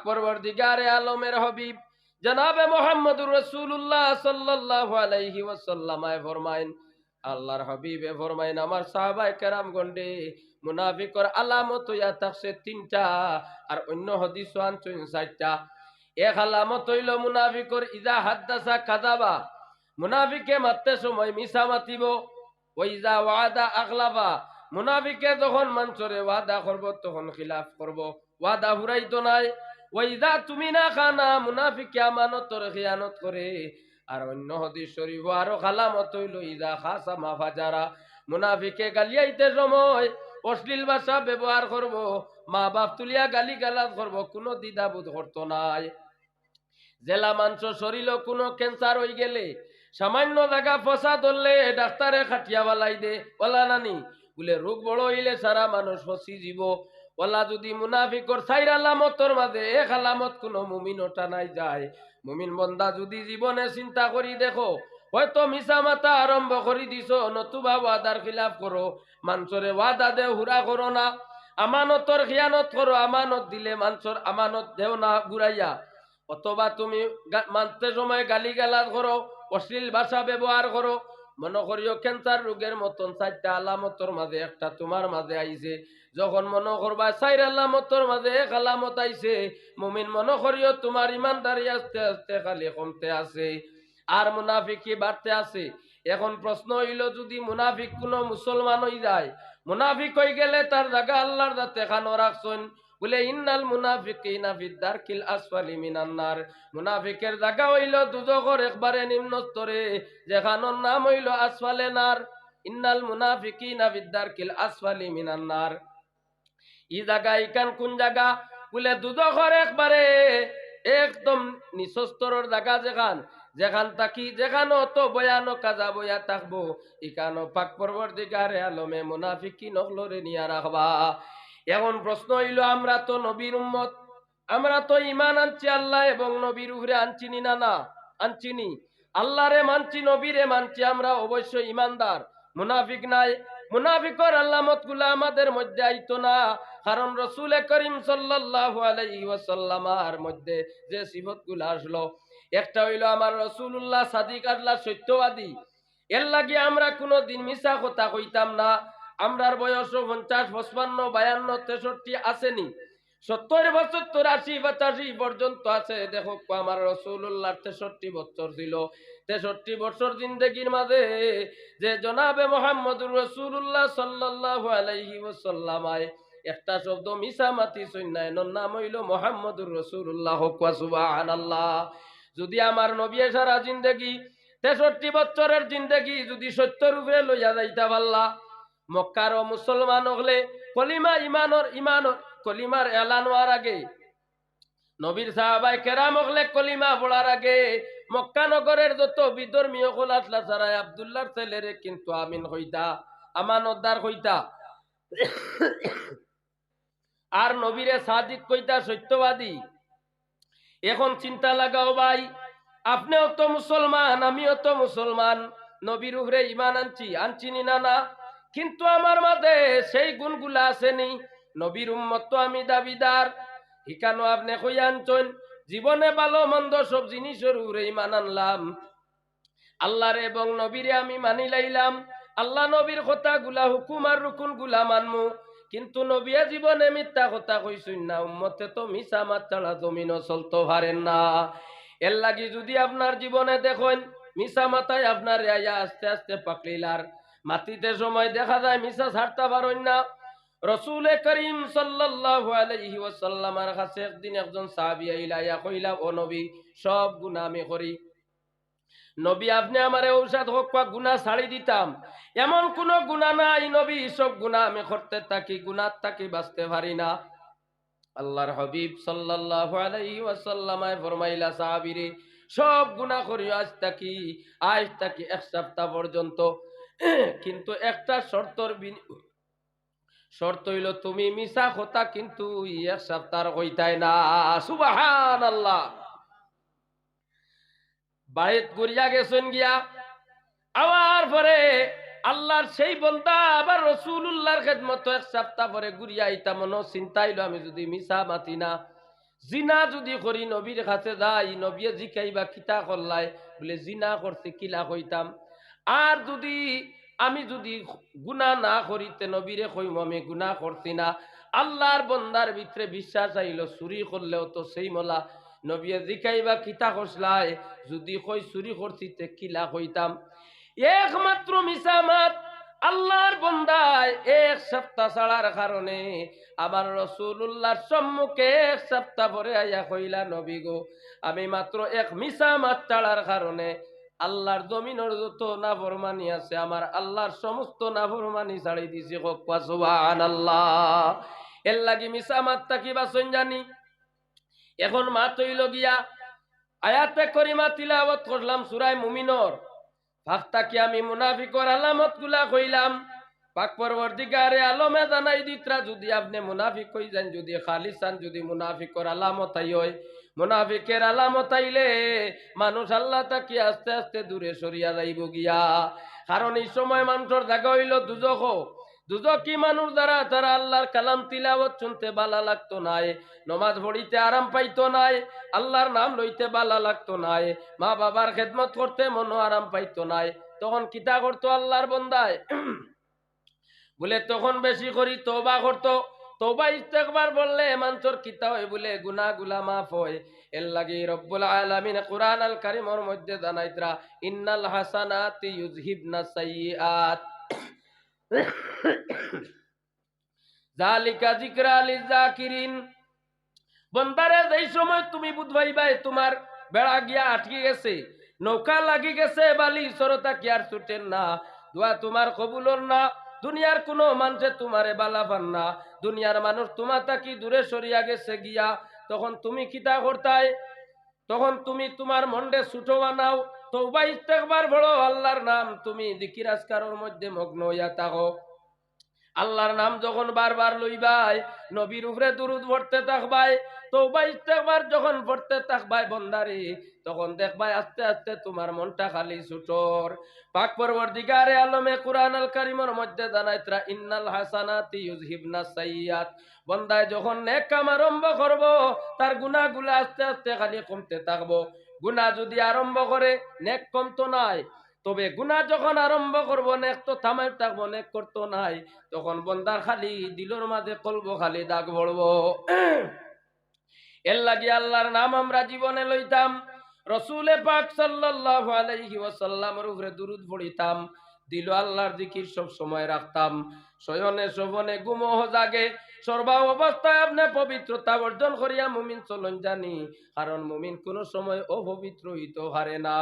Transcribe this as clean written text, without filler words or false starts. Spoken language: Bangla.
পরবর্তীকারে আলমের হাবিব জনাবে মুহাম্মদুর রাসূলুল্লাহ সাল্লাল্লাহু আলাইহি ওয়াসাল্লাম ফরমাইন, আল্লাহর হাবিবে ফরমাইন আমার সাহাবায়ে কেরাম গন্ডে মুনাফিকর আলামত হইয়া থাকছে তিনটা, আর অন্য হাদিসও আনছেন চারটা। এক আলামত হইল মুনাফিকর ইজা হাদ্দাসা কাযাবা, মুনাফিকে মারতে সময় মিছা মাতিব। ওয়াইজা ওয়াদা আগলাবা, মুনাফিকে যখন মানুষরে ওয়াদা করব তখন খিলাফ করব, ওয়াদা হুরাইতো নাই। ওয়াইজা তুমি না খানা, মুনাফিকে আমানতর খিয়ানত করে। আর অন্য হাদিস শরীফ আরো আলামত হইল ইজা খাসামা ফাজারা, মুনাফিকে গালিয়াইতে সময় অশ্লীল ভাষা ব্যবহার করব, মা বাপ তুলিয়া গালি গালাজ করব, কোনো দ্বিধাবোধ করতো নাই। জেলা মাংস শরীর কোনো ক্যান্সার হয়ে গেলে সামান্য জায়গা ফসা ধরলে ডাক্তারে খাটিয়া বালাই দে, ওলা নানি বলে রোগ বড় হইলে সারা মানুষ ফসি যাব। ওলা যদি মুনাফিকর চাইর আলামতর মাঝে এক আলামত কোনো মুমিন ওটা নাই যায়, মুমিন বন্দা যদি জীবনে চিন্তা করি দেখো হয়তো মিছা মাতা আরম্ভ করি দিছ, নতুবা ওয়াদার খিলাফ করো, মানুষরে ওয়াদা দে হুরা করো না, আমানতর খিয়ানত করো, আমানত দিলে মানুষের আমানত দেও না ঘুরাইয়া, অথবা তুমি মানতে সময় গালি গালাজ করো, অশ্লীল ভাষা ব্যবহার করো। মনে করিও ক্যান্সার রোগের মতন চারটা আলামতর মাঝে একটা তোমার মাঝে আইছে, যখন মনে করবা চার আলামতর মাঝে এক আলামত আইছে, মুমিন মনে করিও তোমার ইমানদারি আস্তে আস্তে খালি কমতে আছে আর মুনাফিকি বাড়তে আছে। এখন প্রশ্ন হইল যদি মুনাফিক কোনো মুসলমান হয়ে যায়, মুনাফিক হয়ে গেলে তার জায়গা আল্লাহর যাতে খানো রাখছেন, বলে ইন্নাল মুনাফিকিনা ফিদ দারকিল আসফালি মিনান নার, মুনাফিকের জায়গা হইল দুজখের একবারে নিম্ন স্তরে, যেখানোর নাম হইল আসফালে নার। ইন্নাল মুনাফিকিনা ফিদ দারকিল আসফালি মিনান নার, ই জায়গা ইকান কোন জায়গা, বলে দুজখের একবারে একদম নিচ স্তরের জায়গা, যেখান থাকি যেখানে অত ভয়ানক কাজা বয়া থাকবো, ইকানো পাক পরবর্তীকারে আলমে মুনাফিকি নকলরে নিয়া রাখবা। এখন প্রশ্ন হইল আমরা তো নবীর উম্মত, আমরা তো ইমান আনছি আল্লাহ এবং নবীর উপরে আনছিনি না? না আনছিনি, আল্লাহরে মানছি, নবীরে মানছি, আমরা অবশ্যই ইমানদার, মুনাফিক নাই। মুনাফিকর আলামত গুলা আমাদের মধ্যে আইতো না, কারণ রাসূল করিম সাল্লাল্লাহু আলাইহি ওয়াসাল্লামের মধ্যে যে সিফত গুলা আসলো, একটা হইল আমার রাসূলুল্লাহ সাদিক আল্লাহ সত্যবাদী, এর লাগি আমরা কোনোদিন মিছা কথা কইতাম না। আমরার বয়স 50, 55, 52, 63 আসেনি, 70 বছর 83, 85 পর্যন্ত আছে। দেখো আমার রাসূলুল্লাহ 63 বছর ছিল, 63 বছর জিন্দেগির মাঝে যে জনাবে মুহাম্মদুর রাসূলুল্লাহ সাল্লাল্লাহু আলাইহি ওয়াসাল্লাম একটা শব্দ মিছা মাতি শুনায়, নাম হইল মুহাম্মদুর রাসূলুল্লাহ, সুবহানাল্লাহ। যদি আমার নবী সারা জিন্দেগি 63 বছরের জিন্দেগি যদি সত্য রূপে লইয়া যাইতা পারলা, মক্কার মুসলমান হলে কলিমা ইমানর কলিমার এলান হওয়ার আগে, নবীর সাহাবায়ে কেরাম হলে কলিমা পড়ার আগে মক্কা নগরের যত বিধর্মীয় হল আসলা সারায় আব্দুল্লাহর ছেলেরে কিন্তু আমিন হইতা, আমানতদার হইতা, আর নবীরে সাদিক কইতা, সত্যবাদী। এখন চিন্তা লাগাও ভাই, আপনিও তো মুসলমান, আমিও তো মুসলমান, নবীর উপরে ইমান আনছিনি না? না, কিন্তু আমার মাঝে সেই গুণগুলা আসেনি। নবীর উম্মত তো আমি দাবিদার, হিকানো আপনি কই আনছেন জীবনে ভালো মন্দ সব জিনিসের উপরে ইমান আনলাম, আল্লাহর এবং নবীরে আমি মানি লাইলাম, আল্লাহ নবীর কথা গুলা হুকুম আর রুকুন গুলা মানমু, কিন্তু নবিয়া জীবনে মিথ্যা কথা কইছেন না, উম্মতে তো মিছা মাত ছাড়া জমিনও চলতে পারেন না। এর লাগি যদি আপনার জীবনে দেখেন মিছা মাথায় আপনার আস্তে আস্তে পাকলিলার মাটিতে সময় দেখা যায় মিছা ছাড়তে পারেন না। রাসূল করিম সাল্লাল্লাহু আলাইহি ওয়াসাল্লামের কাছে একদিন একজন সাহাবী আইলা, কইলা ও নবী সব গুনাহ আমি করি, নবী আপনি আমারে ঔষধ হোক গুনাহ ছাড়ি দিতাম, এমন কোন গুনাহ নাই নবী, সব গুনাহ আমি করতে থাকি, গুনাহ থাকি বাঁচতে পারি না। আল্লাহর হাবিব সাল্লাল্লাহু আলাইহি ওয়াসাল্লাম ফরমাইলা সাহাবীরে সব গুনাহ করি আজ থাকি এক সপ্তাহ পর্যন্ত, কিন্তু একটা শর্ত হইল তুমি মিছা কথা কিন্তু এক সপ্তাহ কইতাই না। সুবহানাল্লাহ। বাইত গড়িয়া গেছেন গিয়া আবার পরে আল্লাহর সেই বন্দা আবার রাসূলুল্লাহর খেদমত এক সপ্তাহ পরে ঘুরিয়া আইতা, মনে চিন্তা হইল আমি যদি মিছা মাতি না, জিনা যদি করি নবীর কাছে যাই, নবীয়ে জিকাইবা কিতা করলাই, বলে জিনা করছে কিলা কইতাম। আর যদি আমি যদি গুনাহ না করিতে নবীরে কইম আমি গুনাহ করছি না। আল্লাহর বন্দার ভিতরে বিশ্বাস আইল চুরি করলেও তো সেই মোলা, নবীয়ে জিকাইবা কিতা করছলাই, যদি কই চুরি করছি তে কিলা কইতাম। একমাত্র মিসামাত আল্লাহর বন্দায় এক সপ্তাহ ছাড়ার কারণে আমার রসুল্লাহর সম্মুখে এক সপ্তাহ পরে আইয়া কইলা, নবী গো আমি মাত্র এক মিসামাত ছাড়ার কারণে আল্লাহর জমিনের যত নাফরমানি আছে আমার আল্লাহর সমস্ত নাফরমানি ছাড়ি দিছি। কক্কা সুবহানাল্লাহ। এর লাগি মিসামাতটা কি বাসন জানি। এখন মা তৈল গিয়া আয়াতে করিমা তিলাওয়াত করলাম সূরা মুমিনর, ফাক্তা কি আমি মুনাফিকর আলামত গুলা কইলাম। পাক পরবর্তীকারে আলমে জানাই দিত্রা যদি আপনি মুনাফিক হই যান, যদি খালিসান যদি মুনাফিকর আলামত আই হয়, মুনাফিকের আলামত আইলে মানুষ আল্লাহ তাকি আস্তে আস্তে দূরে সরিয়া যাইব গিয়া। কারণ এই সময় মানুষের জায়গা হইল দুজখ। দুজকি মানুষ দ্বারা তারা আল্লাহর কালাম তিলাওয়াত শুনতে বালা লাগতো নাই, নমাজ পড়িতে আরাম পাইতো নাই, আল্লাহর নাম লইতে বালা লাগতো নাই, মা বাবার খেদমত করতে মনো আরাম পাইতো নাই। তখন কিতা করতো আল্লাহর বন্দায় বলে তখন বেশি করি তওবা করতো। তওবা ইস্তেগফার বললে মানুষের কিতা হয় বলে গুনাহগুলা মাফ হয়। এর লাগি রব্বুল আলামিন কুরআন আল কারীমের মধ্যে জানাইতরা ইন্নাল হাসানাতি ইউযহিবনাস সাইয়্যাত যালিকা যিকরা লিযাকিরিন। বন্দারে যেই সময় তুমি বুঝবাইবাই তোমার বেড়া গিয়া আটকে গেছে, নৌকা লাগি গেছে বালি সরতা কি আর ছুটেন না, দোয়া তোমার কবুলর না, দুনিয়ার কোনো মানুষে তোমারে বালা পান না, দুনিয়ার মানুষ তোমার তাকি দূরে সরিয়া গেছে গিয়া, তখন তুমি কিতা করতাই, তখন তুমি তোমার মন্ডে ছুটো বানাও, তওবা ইস্তেগফার পড়ো, আল্লাহর নাম তুমি জিকির আজকারের মধ্যে মগ্ন হইয়া থাকো। আল্লাহর নাম যখন বারবার লইবাই, নবীর উপরে দুরূদ পড়তে থাকবাই, তওবা ইস্তেগফার যখন পড়তে থাকবাই বন্দারে, তখন দেখবাই আস্তে আস্তে তোমার মনটা খালি ছুটোর। পাক পরবর্তীকারে আলমে কুরআন আল কারীমের মধ্যে জানাইতরা ইন্নাল হাসানাতি ইউযহিবনাস সাইয়্যাত। বন্দায় যখন নেক কাম আরম্ভ করব, তার গুনাহগুলো আস্তে আস্তে খালি কমতে থাকবো। গুনাহ যদি আরম্ভ করে নেক কমতো নাই, তবে গুনাহ যখন আরম্ভ করবো নেক তো থামাই থাকবো, নেক করতো নাই, তখন বন্দার খালি দিলর মাঝে কলব খালি দাগ পড়বো। এর লাগি আল্লাহর নাম আমরা জীবনে লইতাম, রসুলে পাক সাল্লাল্লাহু আলাইহি ওয়াসাল্লামের উপরে দুরূদ পড়িতাম, দিল আল্লাহর জিকির সব সময় রাখতাম, শয়নে শোভনে ঘুমোহ জাগে, সর্বা অবস্থায় আপনি পবিত্রতা অর্জন করিয়া মুমিন চলন জানি, কারণ মুমিন কোন সময় অপবিত্র হইতে পারে না।